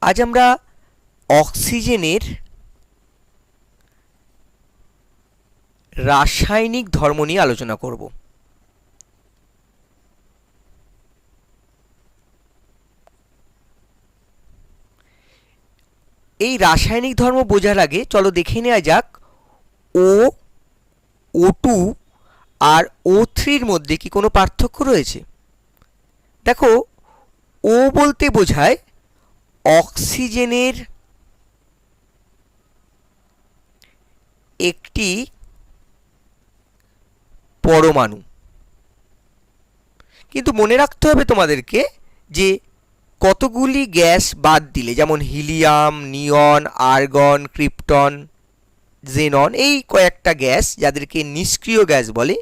আজ আমরা অক্সিজেনের রাসায়নিক ধর্ম নিয়ে আলোচনা করব। এই রাসায়নিক ধর্ম বোঝার আগে চলো দেখে নেওয়া যাক O2 আর O3-র মধ্যে কি কোনো পার্থক্য রয়েছে। দেখো, ও বলতে বোঝায় অক্সিজেনের একটি পরমাণু। কিন্তু মনে রাখতে হবে তোমাদেরকে যে কতগুলি গ্যাস বাদ দিলে, যেমন হিলিয়াম, নিয়ন, আর্গন, ক্রিপ্টন, জেনন, এই কয়েকটা গ্যাস যাদেরকে নিষ্ক্রিয় গ্যাস বলে,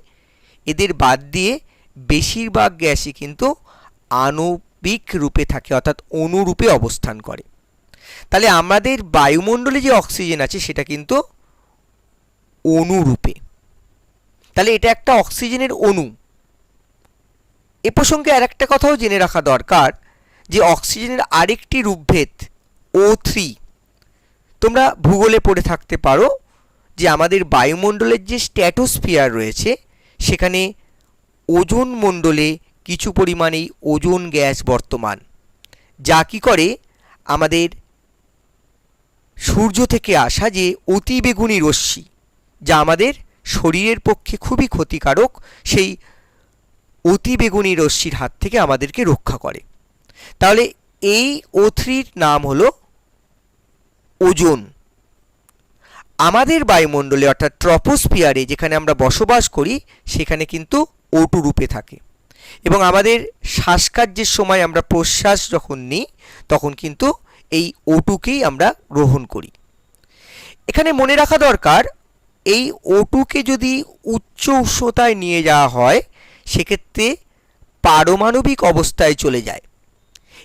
এদের বাদ দিয়ে বেশিরভাগ গ্যাসই কিন্তু আণবিক রূপে থাকে, অর্থাৎ অণুরূপে অবস্থান করে। তাহলে আমাদের বায়ুমণ্ডলে যে অক্সিজেন আছে সেটা কিন্তু অণুরূপে। তাহলে এটা একটা অক্সিজেনের অণু। এ প্রসঙ্গে আরেকটা কথাও জেনে রাখা দরকার যে অক্সিজেনের আরেকটি রূপভেদ O3। তোমরা ভূগোলে পড়ে থাকতে পারো যে আমাদের বায়ুমণ্ডলের যে স্ট্র্যাটোস্ফিয়ার রয়েছে সেখানে ওজোন মণ্ডলে কিছু পরিমাণেই ওজোন গ্যাস বর্তমান, যা কি করে আমাদের সূর্য থেকে আসা যে অতিবেগুনি রশ্মি, যা আমাদের শরীরের পক্ষে খুবই ক্ষতিকারক, সেই অতিবেগুনি রশ্মির হাত থেকে আমাদেরকে রক্ষা করে। তাহলে এই O3-র নাম হলো ওজোন। আমাদের বায়ুমণ্ডলে অর্থাৎ ট্রপোস্ফিয়ারে যেখানে আমরা বসবাস করি সেখানে কিন্তু O2 রূপে থাকে, এবং আমাদের শ্বাসকার্যের সময় আমরা প্রশ্বাস যখন নিই তখন কিন্তু এই O2-কেই আমরা গ্রহণ করি। এখানে মনে রাখা দরকার, এই O2-কে যদি উচ্চ উষ্ণতায় নিয়ে যাওয়া হয় সেক্ষেত্রে পারমাণবিক অবস্থায় চলে যায়।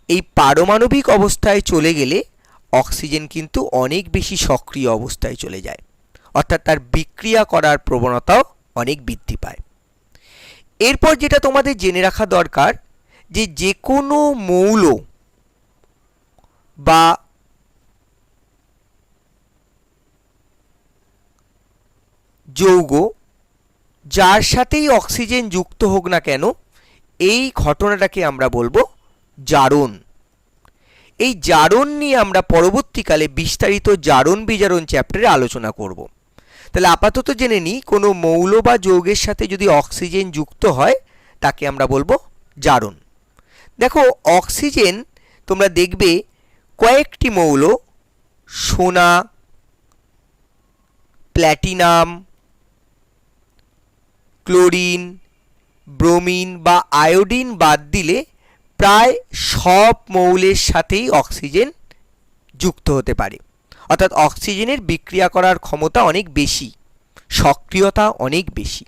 এই পারমাণবিক অবস্থায় চলে গেলে অক্সিজেন কিন্তু অনেক বেশি সক্রিয় অবস্থায় চলে যায়, অর্থাৎ তার বিক্রিয়া করার প্রবণতাও অনেক বৃদ্ধি পায়। এরপর যেটা তোমাদের জেনে রাখা দরকার যে যে কোনো মৌল বা যৌগ যার সাথেই অক্সিজেন যুক্ত হোক না কেন, এই ঘটনাটাকে আমরা বলবো জারণ। এই জারণ নিয়ে আমরা পরবর্তীকালে বিস্তারিত জারণ বিজারণ চ্যাপ্টারে আলোচনা করব। তাহলে আপাতত জেনে নিই, কোনো মৌল বা যৌগের সাথে যদি অক্সিজেন যুক্ত হয় তাকে আমরা বলবো জারণ। দেখো, অক্সিজেন তোমরা দেখবে কয়েকটি মৌল, সোনা, প্ল্যাটিনাম, ক্লোরিন, ব্রোমিন বা আয়োডিন বাদ দিলে প্রায় সব মৌলের সাথেই অক্সিজেন যুক্ত হতে পারে, অর্থাৎ অক্সিজেনের বিক্রিয়া করার ক্ষমতা অনেক বেশি, সক্রিয়তা অনেক বেশি।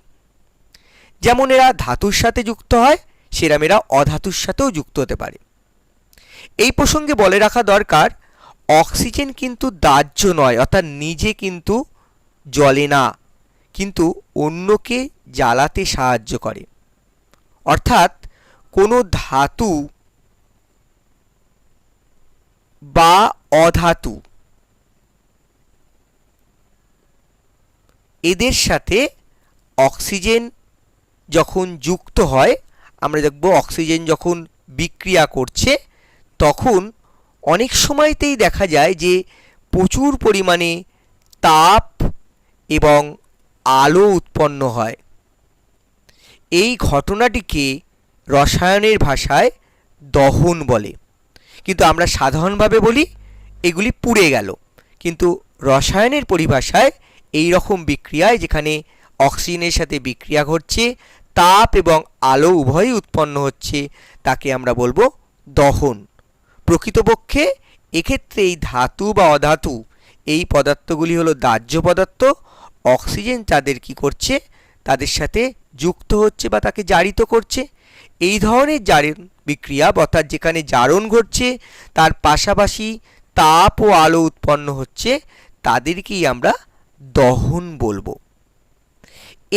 যেমন এরা ধাতুর সাথে যুক্ত হয় সেরকম এরা অধাতুর সাথেও যুক্ত হতে পারে। এই প্রসঙ্গে বলে রাখা দরকার, অক্সিজেন কিন্তু দাহ্য নয়, অর্থাৎ নিজে কিন্তু জ্বলে না, কিন্তু অন্যকে জ্বালাতে সাহায্য করে। অর্থাৎ কোনো ধাতু বা অধাতু এদের সাথে অক্সিজেন যখন যুক্ত হয়, আমরা দেখব অক্সিজেন যখন বিক্রিয়া করছে তখন অনেক সময়তেই দেখা যায় যে প্রচুর পরিমাণে তাপ এবং আলো উৎপন্ন হয়। এই ঘটনাটিকে রসায়নের ভাষায় দহন বলে, কিন্তু আমরা সাধারণভাবে বলি এগুলি পুড়ে গেল। কিন্তু রসায়নের পরিভাষায় এই রকম বিক্রিয়ায় যেখানে অক্সিজেনের সাথে বিক্রিয়া ঘটছে, তাপ এবং আলো উভয়ই উৎপন্ন হচ্ছে, তাকে আমরা বলবো দহন। প্রকৃতপক্ষে এক্ষেত্রে এই ধাতু বা অধাতু এই পদার্থগুলি হলো দাহ্য পদার্থ। অক্সিজেন তাদের কি করছে, তাদের সাথে যুক্ত হচ্ছে বা তাকে জারিত করছে। এই ধরনের জারণ বিক্রিয়া, অর্থাৎ যেখানে জারণ ঘটছে তার পাশাপাশি তাপ ও আলো উৎপন্ন হচ্ছে, তাদেরকেই আমরা দহন বলবো।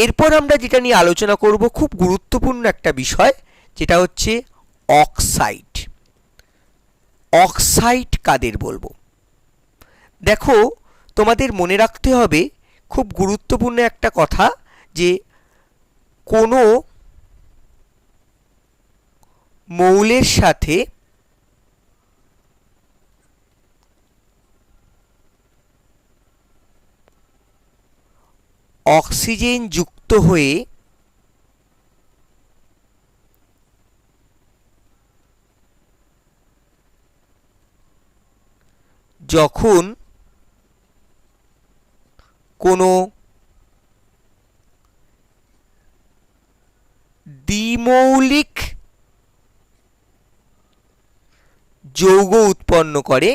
এরপর আমরা যেটা নিয়ে আলোচনা করব, খুব গুরুত্বপূর্ণ একটা বিষয়, যেটা হচ্ছে অক্সাইড। অক্সাইড কাদের বলবো? দেখো, তোমাদের মনে রাখতে হবে খুব গুরুত্বপূর্ণ একটা কথা, যে কোনো মৌলের সাথে অক্সিজেন যুক্ত হয়ে যখন কোনো দ্বিমৌলিক যৌগ উৎপন্ন করে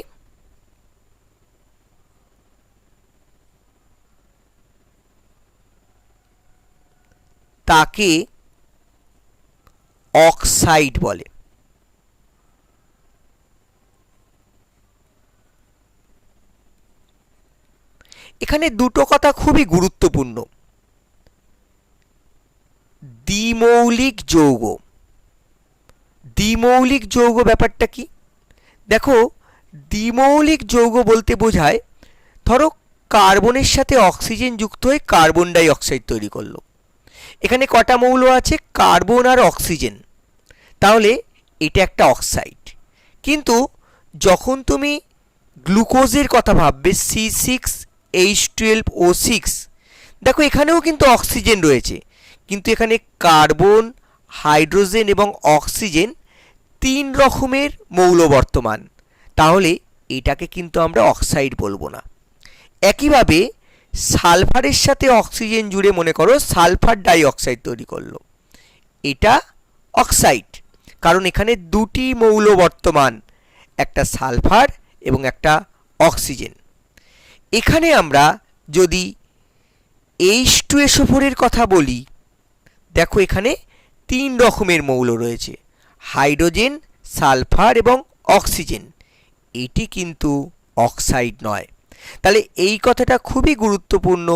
তাকে অক্সাইড বলে। এখানে দুটো কথা খুবই গুরুত্বপূর্ণ। দ্বিমৌলিক যৌগ, দ্বিমৌলিক যৌগ ব্যাপারটা কি? দেখো, দ্বিমৌলিক যৌগ বলতে বোঝায়, ধরো কার্বনের সাথে অক্সিজেন যুক্ত হয়ে কার্বন ডাই অক্সাইড তৈরি করলো। এখানে কটা মৌল আছে? কার্বন আর অক্সিজেন। তাহলে এটা একটা অক্সাইড। কিন্তু যখন তুমি গ্লুকোজের কথা ভাববে, C6H12O6, দেখো এখানেও কিন্তু অক্সিজেন রয়েছে, কিন্তু এখানে কার্বন, হাইড্রোজেন এবং অক্সিজেন 3 রকমের মৌল বর্তমান। তাহলে এটাকে কিন্তু আমরা অক্সাইড বলবো না। একইভাবে সালফারের সাথে অক্সিজেন জুড়ে মনে করো সালফার ডাই অক্সাইড তৈরি করলো, এটা অক্সাইড, কারণ এখানে দুটি মৌল বর্তমান, একটা সালফার এবং একটা অক্সিজেন। এখানে আমরা যদি H2SO4 এর কথা বলি, দেখো এখানে 3 রকমের মৌল রয়েছে, হাইড্রোজেন, সালফার এবং অক্সিজেন। এটি কিন্তু অক্সাইড নয়। তাহলে এই কথাটা খুবই গুরুত্বপূর্ণ।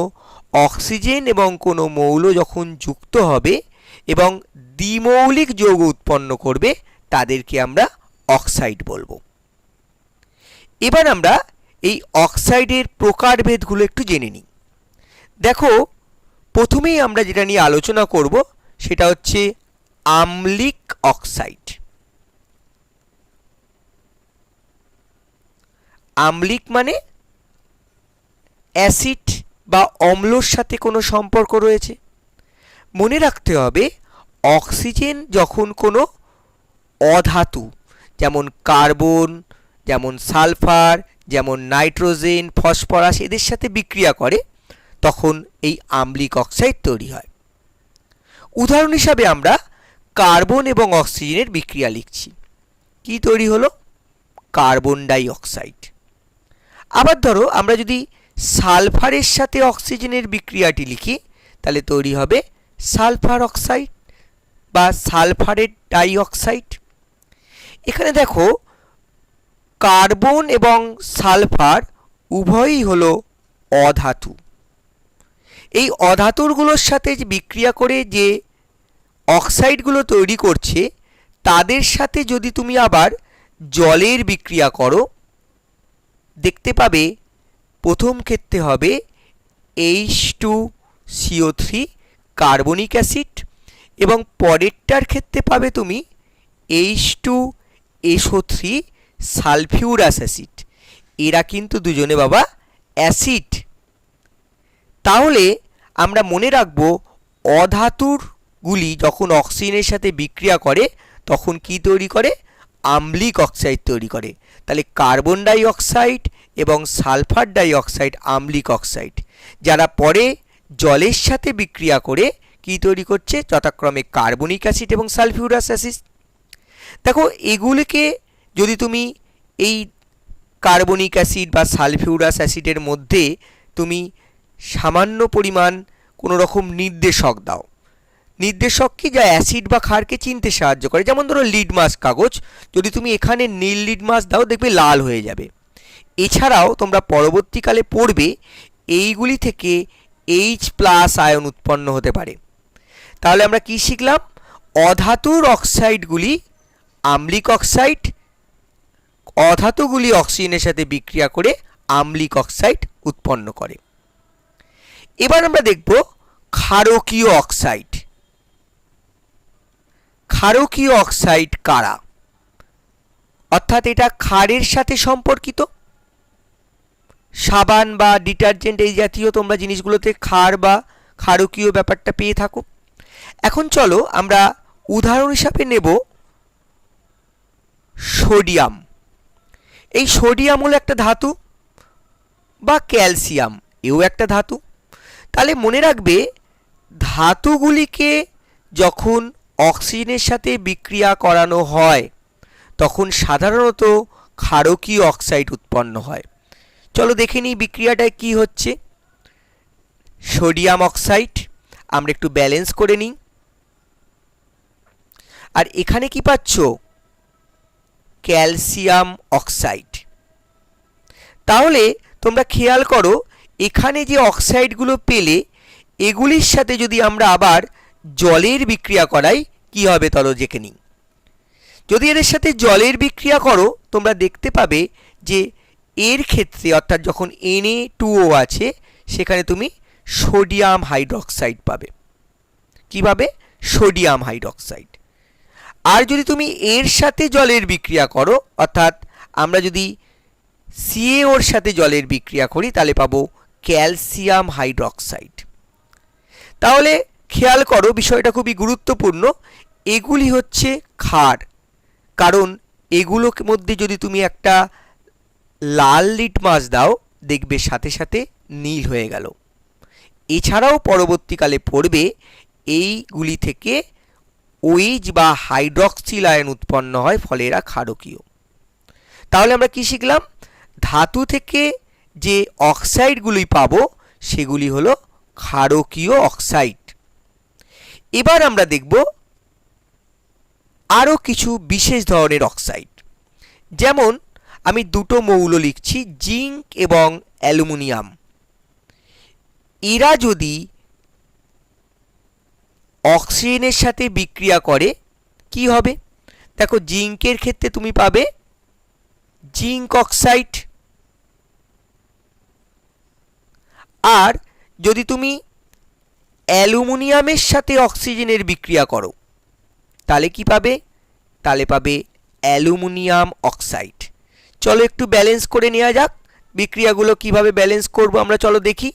অক্সিজেন এবং কোনো মৌল যখন যুক্ত হবে এবং দ্বিমৌলিক যৌগ উৎপন্ন করবে, তাদেরকে আমরা অক্সাইড বলবো। এবার আমরা এই অক্সাইডের প্রকারভেদগুলো একটু জেনে নিই। দেখো, প্রথমেই আমরা যেটা নিয়ে আলোচনা করব সেটা হচ্ছে আম্লিক অক্সাইড। আম্লিক মানে অ্যাসিড বা অম্লর সাথে কোনো সম্পর্ক রয়েছে। মনে রাখতে হবে, অক্সিজেন যখন কোনো অধাতু, যেমন কার্বন, যেমন সালফার, যেমন নাইট্রোজেন, ফসফরাস, এদের সাথে বিক্রিয়া করে, তখন এই আম্লিক অক্সাইড তৈরি হয়। উদাহরণ হিসাবে আমরা কার্বন এবং অক্সিজেনের বিক্রিয়া লিখছি। কি তৈরি হলো? Carbon die oxide. আবার ধরো আমরা যদি সালফারের সাথে অক্সিজেনের বিক্রিয়াটি লিখি, তাহলে তৈরি হবে সালফার অক্সাইড বা সালফারেট ডাই অক্সাইড। এখানে দেখো, কার্বন এবং সালফার উভয়ই হলো অধাতু। এই অধাতুরগুলোর সাথে বিক্রিয়া করে যে অক্সাইডগুলো তৈরি করছে, তাদের সাথে যদি তুমি আবার জলের বিক্রিয়া করো, দেখতে পাবে প্রথম ক্ষেত্রে হবে H2CO3 কার্বনিক অ্যাসিড, এবং পরেরটার ক্ষেত্রে পাবে তুমি H2SO3 সালফিউরাস অ্যাসিড। এরা কিন্তু দুজনে বাবা অ্যাসিড। তাহলে আমরা মনে রাখব, অধাতুরগুলি যখন অক্সিজেনের সাথে বিক্রিয়া করে তখন কি তৈরি করে? আম্লিক অক্সাইড তৈরি করে। তাহলে কার্বন ডাই অক্সাইড এবং সালফার ডাই অক্সাইড আম্লিক অক্সাইড, যারা পরে জলের সাথে বিক্রিয়া করে কি তৈরি করছে? যথাক্রমে কার্বনিক অ্যাসিড এবং সালফিউরাস অ্যাসিড। দেখো, এগুলিকে যদি তুমি এই কার্বনিক অ্যাসিড বা সালফিউরাস অ্যাসিডের মধ্যে তুমি সামান্য পরিমাণ কোনো রকম নির্দেশক দাও, নির্দেশক কি? যা অ্যাসিড বা ক্ষারকে চিনতে সাহায্য করে। যেমন ধরো লিডমাস কাগজ, যদি তুমি এখানে নীল লিডমাস দাও, দেখবে লাল হয়ে যাবে। এছাড়াও তোমরা পরবর্তীকালে পড়বে এইগুলি থেকে H+ আয়ন উৎপন্ন হতে পারে। তাহলে আমরা কি শিখলাম? অধাতুর অক্সাইডগুলি আম্লিক অক্সাইড, অধাতুগুলি অক্সিজেনের সাথে বিক্রিয়া করে আম্লিক অক্সাইড উৎপন্ন করে। এবার আমরা দেখব ক্ষারকীয় অক্সাইড। ক্ষারকীয় অক্সাইড কারা? অর্থাৎ এটা ক্ষারের সাথে সম্পর্কিত। সাবান বা ডিটারজেন্ট এই জাতীয় তোমরা জিনিসগুলোতে ক্ষার বা ক্ষারকীয় ব্যাপারটা পেয়ে থাকো। এখন চলো আমরা উদাহরণ হিসাবে নেব সোডিয়াম। এই সোডিয়াম হলো একটা ধাতু, বা ক্যালসিয়াম এও একটা ধাতু। তাহলে মনে রাখবে ধাতুগুলিকে যখন অক্সিজেনের সাথে বিক্রিয়া করানো হয় তখন সাধারণত ক্ষারকীয় অক্সাইড উৎপন্ন হয়। চলো দেখে নিই বিক্রিয়াটায় কি হচ্ছে। সোডিয়াম অক্সাইড আমরা একটু ব্যালেন্স করে নিই। আর এখানে কি পাচ্ছ? Calcium oxide. তাহলে তোমরা খেয়াল করো এখানে যে অক্সাইডগুলো পেলে এগুলির সাথে যদি আমরা আবার জলের বিক্রিয়া করাই কি হবে চলো দেখে নিই। যদি এদের সাথে জলের বিক্রিয়া করো তোমরা দেখতে পাবে যে এর ক্ষেত্রে অর্থাৎ যখন Na2O আছে সেখানে তুমি সোডিয়াম হাইড্রোক্সাইড পাবে। কিভাবে? Sodium hydroxide. আর যদি তুমি এর সাথে জলের বিক্রিয়া করো অর্থাৎ আমরা যদি CaOর সাথে জলের বিক্রিয়া করি তাহলে পাবো ক্যালসিয়াম হাইড্রোক্সাইড। তাহলে খেয়াল করো বিষয়টা খুবই গুরুত্বপূর্ণ। এগুলি হচ্ছে ক্ষার, কারণ এগুলোর মধ্যে যদি তুমি একটা লাল লিটমাস দাও দেখবে সাথে সাথে নীল হয়ে গেল। এছাড়াও পরবর্তীকালে পড়বে এইগুলি থেকে OH বা হাইড্রক্সিল আয়ন উৎপন্ন হয়, ফলে এরা ক্ষারকীয়। তাহলে আমরা কি শিখলাম? ধাতু থেকে যে অক্সাইডগুলি পাবো সেগুলি হলো ক্ষারকীয় অক্সাইড। এবার আমরা দেখব আরও কিছু বিশেষ ধরনের অক্সাইড। যেমন আমি দুটো মৌল লিখছি, জিঙ্ক এবং অ্যালুমিনিয়াম। এরা যদি অক্সিজেনের সাথে বিক্রিয়া করে কি হবে? দেখো জিঙ্কের ক্ষেত্রে তুমি পাবে জিঙ্ক অক্সাইড। আর যদি তুমি অ্যালুমিনিয়ামের সাথে অক্সিজেনের বিক্রিয়া করো তাহলে কি পাবে? তাহলে পাবে অ্যালুমিনিয়াম অক্সাইড। চলো একটু ব্যালেন্স করে নেওয়া যাক। বিক্রিয়াগুলো কিভাবে ব্যালেন্স করব আমরা চলো দেখি।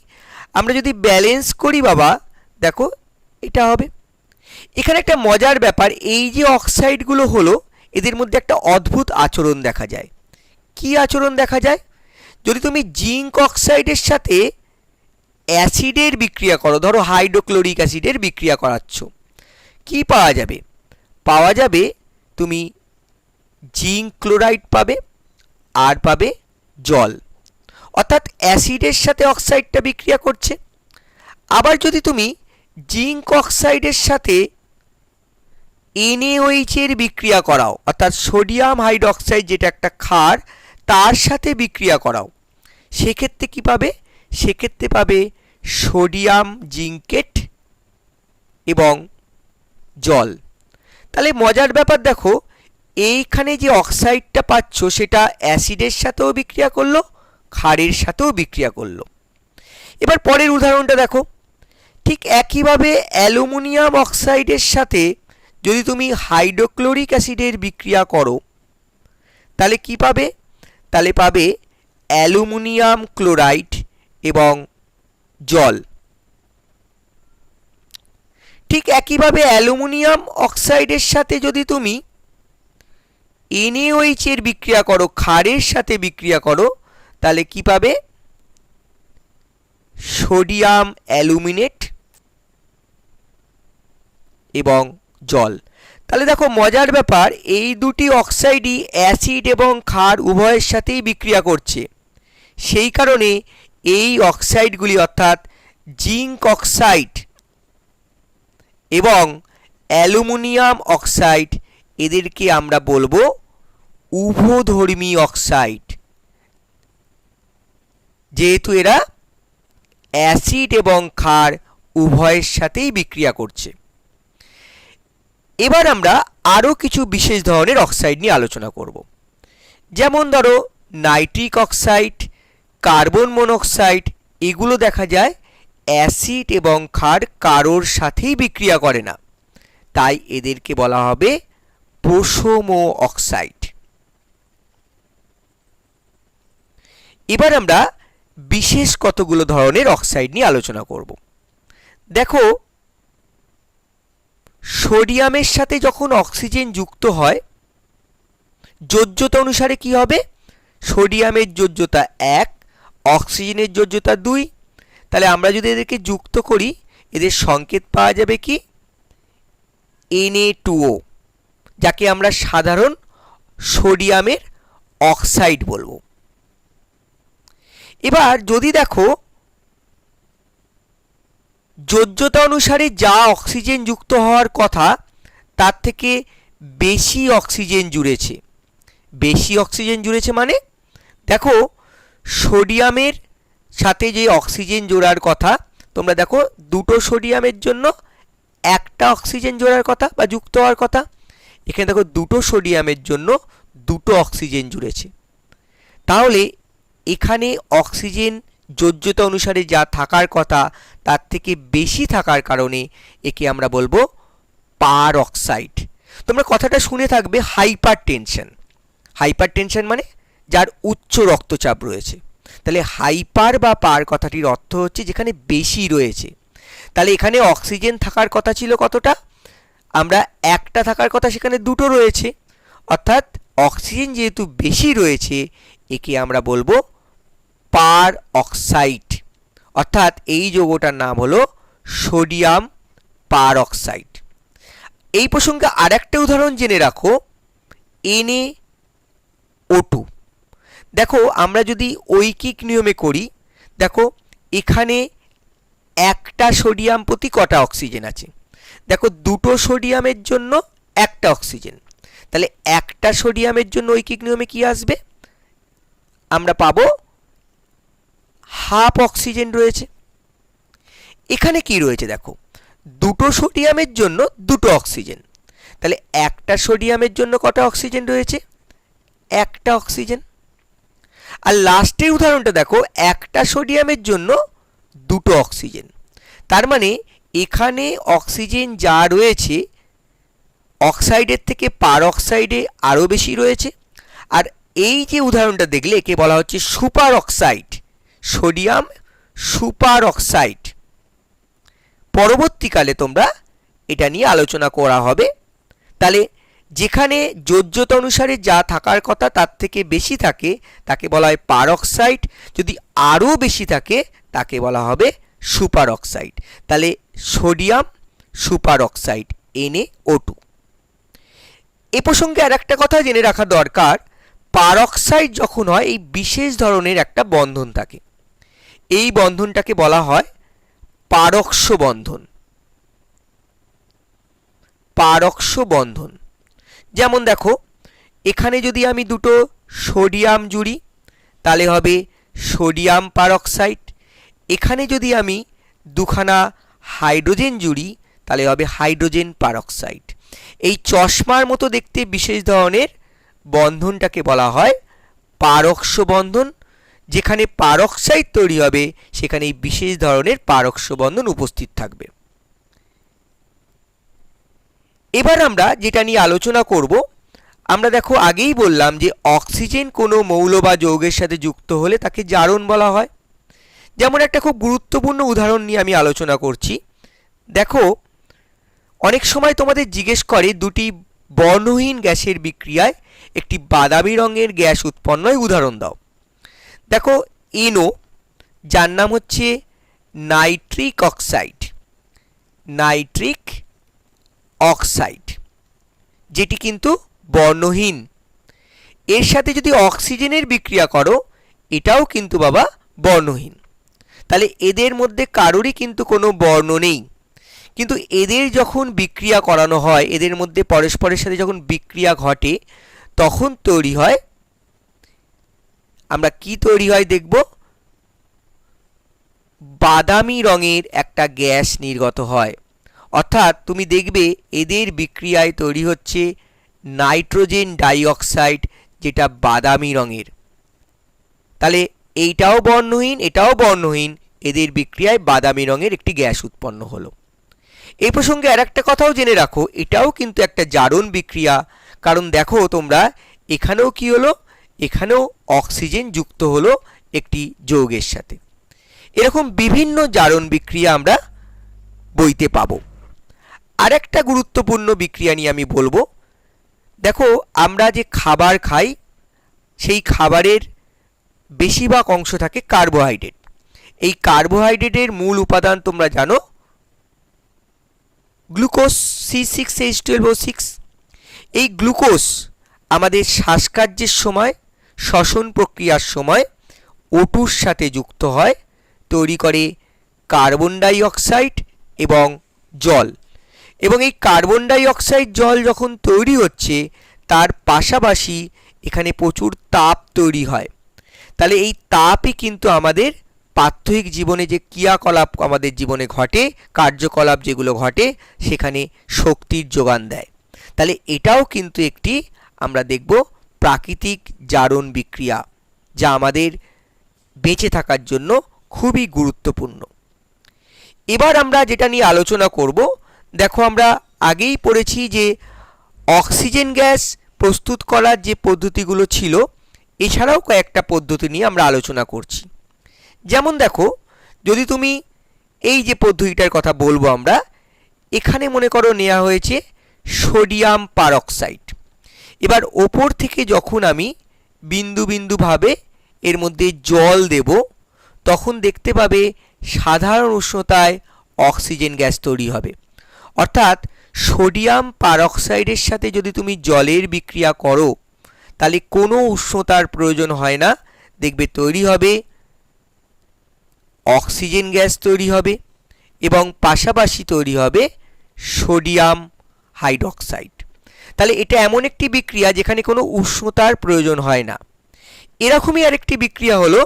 আমরা যদি ব্যালেন্স করি বাবা, দেখো এটা হবে। এখানে একটা মজার ব্যাপার, এই যে অক্সাইডগুলো হলো এদের মধ্যে একটা অদ্ভুত আচরণ দেখা যায়। কি আচরণ দেখা যায়? যদি তুমি জিঙ্ক অক্সাইডের সাথে অ্যাসিডের বিক্রিয়া করো, ধরো হাইড্রোক্লোরিক অ্যাসিডের বিক্রিয়া করাচ্ছ, কি পাওয়া যাবে? পাওয়া যাবে তুমি জিঙ্ক ক্লোরাইড পাবে আর পাবে জল। অর্থাৎ অ্যাসিডের সাথে অক্সাইডটা বিক্রিয়া করছে। আবার যদি তুমি জিঙ্ক অক্সাইডের সাথে NaOH এর বিক্রিয়া করাও, অর্থাৎ সোডিয়াম হাইড্রোক্সাইড যেটা একটা ক্ষার তার সাথে বিক্রিয়া করাও, সেক্ষেত্রে কি পাবে? সেক্ষেত্রে পাবে সোডিয়াম জিঙ্কেট এবং জল। তাহলে মজার ব্যাপার দেখো, এইখানে যে অক্সাইডটা পাচ্ছ সেটা অ্যাসিডের সাথেও বিক্রিয়া করলো, ক্ষারের সাথেও বিক্রিয়া করলো। এবার পরের উদাহরণটা দেখো। ঠিক একইভাবে অ্যালুমিনিয়াম অক্সাইডের সাথে যদি তুমি হাইড্রোক্লোরিক অ্যাসিডের বিক্রিয়া করো তাহলে কি পাবে? তাহলে পাবে অ্যালুমিনিয়াম ক্লোরাইড এবং জল। ঠিক একইভাবে অ্যালুমিনিয়াম অক্সাইডের সাথে যদি তুমি NaOH এর বিক্রিয়া করো, ক্ষারের সাথে বিক্রিয়া করো, তাহলে কি পাবে? সোডিয়াম অ্যালুমিনেট এবং জল। তাহলে দেখো মজার ব্যাপার, এই দুটি অক্সাইডই অ্যাসিড এবং ক্ষার উভয়ের সাথেই বিক্রিয়া করছে। সেই কারণে এই অক্সাইডগুলি অর্থাৎ জিঙ্ক অক্সাইড এবং অ্যালুমিনিয়াম অক্সাইড এদেরকে আমরা বলবো উভধর্মী অক্সাইড, যেহেতু এরা অ্যাসিড এবং ক্ষার উভয়ের সাথেই বিক্রিয়া করছে। এবার আমরা আরও কিছু বিশেষ ধরনের অক্সাইড নিয়ে আলোচনা করব। যেমন ধরো নাইট্রিক অক্সাইড, কার্বন মনোক্সাইড, এগুলো দেখা যায় অ্যাসিড এবং ক্ষার কারোর সাথেই বিক্রিয়া করে না, তাই এদেরকে বলা হবে প্রশম অক্সাইড। এবার আমরা বিশেষ কতগুলো ধরনের অক্সাইড নিয়ে আলোচনা করব। দেখো, সোডিয়ামের সাথে যখন অক্সিজেন যুক্ত হয়, যোজ্যতা অনুসারে কি হবে? সোডিয়ামের যোজ্যতা 1, অক্সিজেনের যোজ্যতা 2। তাহলে আমরা যদি এদেরকে যুক্ত করি, এদের সংকেত পাওয়া যাবে কি? Na2O, যাকে আমরা সাধারণ সোডিয়ামের অক্সাইড বলবো। এবার যদি দেখো, যোজ্যতা অনুসারে যা অক্সিজেন যুক্ত হওয়ার কথা তার থেকে বেশি অক্সিজেন জুড়েছে। বেশি অক্সিজেন জুড়েছে মানে দেখো, সোডিয়ামের সাথে যে অক্সিজেন জোড়ার কথা, তোমরা দেখো দুটো সোডিয়ামের জন্য একটা অক্সিজেন জোড়ার কথা বা যুক্ত হওয়ার কথা, এখানে দেখো দুটো সোডিয়ামের জন্য দুটো অক্সিজেন জুড়েছে। তাহলে এখানে অক্সিজেন যোজ্যতা অনুসারে যা থাকার কথা তার থেকে বেশি থাকার কারণে একে আমরা বলবো পার অক্সাইড। তোমরা কথাটা শুনে থাকবে হাইপার টেনশন। হাইপার টেনশন মানে যার উচ্চ রক্তচাপ রয়েছে। তাহলে হাইপার বা পার কথাটির অর্থ হচ্ছে যেখানে বেশি রয়েছে। তাহলে এখানে অক্সিজেন থাকার কথা ছিল কতটা? আমরা একটা থাকার কথা, সেখানে দুটো রয়েছে, অর্থাৎ অক্সিজেন যেহেতু বেশি রয়েছে একে আমরা বলবো পার অক্সাইড। অর্থাৎ এই যৌগটার নাম হলো সোডিয়াম পার অক্সাইড। এই প্রসঙ্গে আরেকটা উদাহরণ জেনে রাখো, NaO2। দেখো, আমরা যদি ঐকিক নিয়মে করি, দেখো এখানে একটা সোডিয়াম প্রতি কটা অক্সিজেন আছে? দেখো দুটো সোডিয়ামের জন্য একটা অক্সিজেন। তাহলে একটা সোডিয়ামের জন্য ঐকিক নিয়মে কি আসবে? আমরা পাবো হাফ অক্সিজেন রয়েছে। এখানে কি রয়েছে দেখো, দুটো সোডিয়ামের জন্য দুটো অক্সিজেন। তাহলে একটা সোডিয়ামের জন্য কটা অক্সিজেন রয়েছে? একটা অক্সিজেন। আর লাস্টের উদাহরণটা দেখো, একটা সোডিয়ামের জন্য দুটো অক্সিজেন। তার মানে এখানে অক্সিজেন যা রয়েছে অক্সাইডের থেকে পার অক্সাইডে আরও বেশি রয়েছে। আর এই যে উদাহরণটা দেখলে একে বলা হচ্ছে super oxide, sodium super oxide. পরবর্তীকালে তোমরা এটা নিয়ে আলোচনা করা হবে। তাহলে যেখানে যোজ্যতা অনুসারে যা থাকার কথা তার থেকে বেশি থাকে তাকে বলা হয় পার অক্সাইড, যদি আরও বেশি থাকে তাকে বলা হবে সুপার অক্সাইড। তাহলে সোডিয়াম সুপার অক্সাইড NaO2। এ প্রসঙ্গে আর একটা কথা জেনে রাখা দরকার, পার অক্সাইড যখন হয় এই বিশেষ ধরনের একটা বন্ধন থাকে, এই বন্ধনটাকে বলা হয় পারক্ষ বন্ধন। পারক্ষ বন্ধন। যেমন দেখো, এখানে যদি আমি দুটো সোডিয়াম জুড়ি তাহলে হবে সোডিয়াম পারক্সাইড। এখানে যদি আমি দুখানা হাইড্রোজেন জুড়ি তাহলে হবে হাইড্রোজেন পারক্সাইড। এই চশমার মতো দেখতে বিশেষ ধরনের বন্ধনটাকে বলা হয় পারক্ষ বন্ধন। যেখানে পারক্সাইড তৈরি হবে সেখানে এই বিশেষ ধরনের পারক্ষ বন্ধন উপস্থিত থাকবে। এবার আমরা যেটা নিয়ে আলোচনা করব, আমরা দেখো আগেই বললাম যে অক্সিজেন কোনো মৌল বা যৌগের সাথে যুক্ত হলে তাকে জারণ বলা হয়। যেমন একটা খুব গুরুত্বপূর্ণ উদাহরণ নিয়ে আমি আলোচনা করছি। দেখো, অনেক সময় তোমাদের জিজ্ঞেস করে দুটি বর্ণহীন গ্যাসের বিক্রিয়ায় একটি বাদামি রঙের গ্যাস উৎপন্ন হয়, উদাহরণ দাও। দেখো, NO, যার নাম হচ্ছে নাইট্রিক অক্সাইড, নাইট্রিক অক্সাইড, যেটি কিন্তু বর্ণহীন। এর সাথে যদি অক্সিজেনের বিক্রিয়া করো এটাও কিন্তু বাবা বর্ণহীন। তাহলে এদের মধ্যে কারোরই কিন্তু কোনো বর্ণ নেই। কিন্তু এদের যখন বিক্রিয়া করানো হয়, এদের মধ্যে পরস্পরের সাথে যখন বিক্রিয়া ঘটে তখন তৈরি হয়, আমরা কি তৈরি হয় দেখব, বাদামি রঙের একটা গ্যাস নির্গত হয়। অর্থাৎ তুমি দেখবে এদের বিক্রিয়ায় তৈরি হচ্ছে নাইট্রোজেন ডাইঅক্সাইড, যেটা বাদামি রঙের। তাহলে এইটাও বর্ণহীন, এটাও বর্ণহীন, এদের বিক্রিয়ায় বাদামি রঙের একটি গ্যাস উৎপন্ন হলো। এই প্রসঙ্গে আর একটা কথাও জেনে রাখো, এটাও কিন্তু একটা জারণ বিক্রিয়া। কারণ দেখো তোমরা, এখানেও কি হলো, এখানেও অক্সিজেন যুক্ত হলো একটি যৌগের সাথে। এরকম বিভিন্ন জারণ বিক্রিয়া আমরা বইতে পাবো। আর একটা গুরুত্বপূর্ণ বিক্রিয়া নিয়ে আমি বলবো। দেখো, আমরা যে খাবার খাই সেই খাবারের বেশিরভাগ অংশ থাকে কার্বোহাইড্রেট। এই কার্বোহাইড্রেটের মূল উপাদান তোমরা জানো গ্লুকোজ C6H12O6। এই গ্লুকোজ আমাদের শ্বাসকার্যের সময়, শ্বসন প্রক্রিয়ার সময় O2-র সাথে যুক্ত হয়, তৈরি করে কার্বন ডাই অক্সাইড এবং জল। এবং এই কার্বন ডাই অক্সাইড জল যখন তৈরি হচ্ছে, তার পাশাপাশি এখানে প্রচুর তাপ তৈরি হয়। তাহলে এই তাপই কিন্তু আমাদের প্রাত্যহিক জীবনে যে ক্রিয়াকলাপ আমাদের জীবনে ঘটে, কার্যকলাপ যেগুলো ঘটে, সেখানে শক্তির যোগান দেয়। তাহলে এটাও কিন্তু একটি আমরা দেখব প্রাকৃতিক জারণ বিক্রিয়া, যা আমাদের বেঁচে থাকার জন্য খুবই গুরুত্বপূর্ণ। এবার আমরা যেটা নিয়ে আলোচনা করব, দেখো আমরা আগেই পড়েছি যে অক্সিজেন গ্যাস প্রস্তুত করার যে পদ্ধতিগুলো ছিল, এছাড়াও কয়েকটা পদ্ধতি নিয়ে আমরা আলোচনা করছি। যেমন দেখো, যদি তুমি এই যে পদ্ধতিটার কথা বলবো আমরা, এখানে মনে করো নেওয়া হয়েছে সোডিয়াম পারঅক্সাইড। এবার ওপর থেকে যখন আমি বিন্দু বিন্দুভাবে এর মধ্যে জল দেব, তখন দেখতে পাবে সাধারণ উষ্ণতায় অক্সিজেন গ্যাস তৈরি হবে। অর্থাৎ সোডিয়াম পারঅক্সাইডের সাথে যদি তুমি জলের বিক্রিয়া করো, তাহলে কোনো উষ্ণতার প্রয়োজন হয় না, দেখবে তৈরি হবে অক্সিজেন গ্যাস তৈরি হবে এবং পাশাপাশি তৈরি হবে সোডিয়াম হাইড্রোক্সাইড। তাহলে এটা এমন একটি বিক্রিয়া যেখানে কোনো উষ্ণতার প্রয়োজন হয় না। এরকমই আরেকটি বিক্রিয়া হলো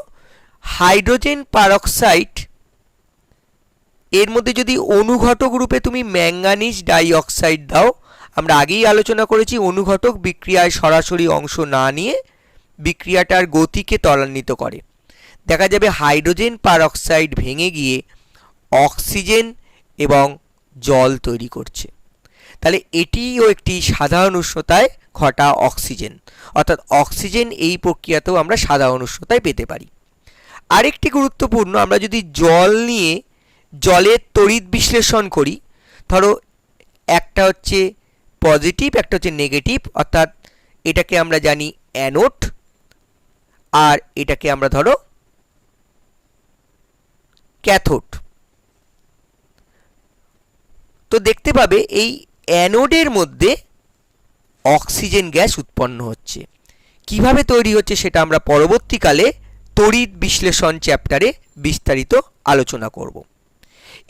হাইড্রোজেন পারঅক্সাইড। এর মধ্যে যদি অনুঘটক রূপে তুমি ম্যাঙ্গানিজ ডাইঅক্সাইড দাও, আমরা আগেই আলোচনা করেছি অনুঘটক বিক্রিয়ায় সরাসরি অংশ না নিয়ে বিক্রিয়াটার গতিকে ত্বরান্বিত করে। দেখা যাবে হাইড্রোজেন পারঅক্সাইড ভেঙে গিয়ে অক্সিজেন এবং জল তৈরি করছে। তাহলে এটিও একটি সাধারণ উষ্ণতায় ঘটা অক্সিজেন, অর্থাৎ অক্সিজেন এই প্রক্রিয়াতেও আমরা সাধারণ উষ্ণতায় পেতে পারি। আরেকটি গুরুত্বপূর্ণ, আমরা যদি জল নিয়ে জলের তড়িৎ বিশ্লেষণ করি, ধরো একটা হচ্ছে পজিটিভ, একটা হচ্ছে নেগেটিভ, অর্থাৎ এটাকে আমরা জানি অ্যানোড আর এটাকে আমরা ধরো ক্যাথোড। তো দেখতে পাবে এই অ্যানোডের মধ্যে অক্সিজেন গ্যাস উৎপন্ন হচ্ছে। কিভাবে তৈরি হচ্ছে সেটা আমরা পরবর্তীকালে তড়িৎ বিশ্লেষণ চ্যাপ্টারে বিস্তারিত আলোচনা করব।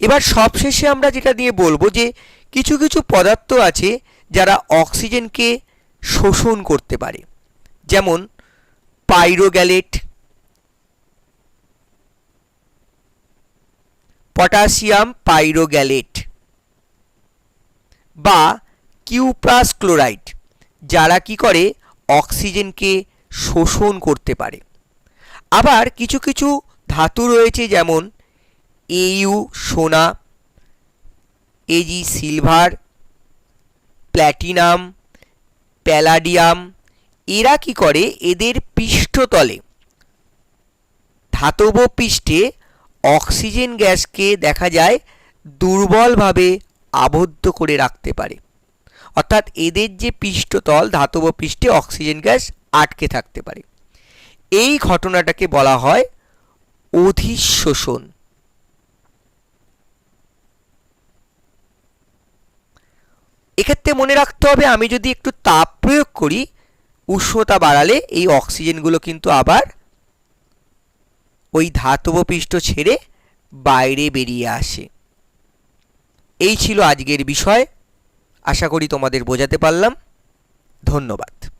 এবার সবশেষে আমরা যেটা নিয়ে বলবো যে কিছু কিছু পদার্থ আছে যারা অক্সিজেনকে শোষণ করতে পারে, যেমন পাইরোগ্যালেট, পটাশিয়াম পাইরোগ্যালেট বা কিউপ্রাস ক্লোরাইড, যারা কি করে অক্সিজেনকে শোষণ করতে পারে। আবার কিছু কিছু ধাতু রয়েছে, যেমন Au সোনা, Ag সিলভার, প্ল্যাটিনাম, প্যালাডিয়াম, এরা কি করে এদের পৃষ্ঠতলে ধাতব পৃষ্ঠে অক্সিজেন গ্যাসকে দেখা যায় দুর্বলভাবে আবদ্ধ করে রাখতে পারে। অর্থাৎ এদের যে পৃষ্ঠতল, ধাতব পৃষ্ঠে অক্সিজেন গ্যাস আটকে থাকতে পারে। এই ঘটনাটাকে বলা হয় অধিশোষণ। এক্ষেত্রে মনে রাখতে হবে, আমি যদি একটু তাপ প্রয়োগ করি, উষ্ণতা বাড়ালে এই অক্সিজেনগুলো কিন্তু আবার ওই ধাতব পৃষ্ঠ ছেড়ে বাইরে বেরিয়ে আসে। এই ছিল আজকের বিষয়। আশা করি তোমাদের বোঝাতে পারলাম। ধন্যবাদ।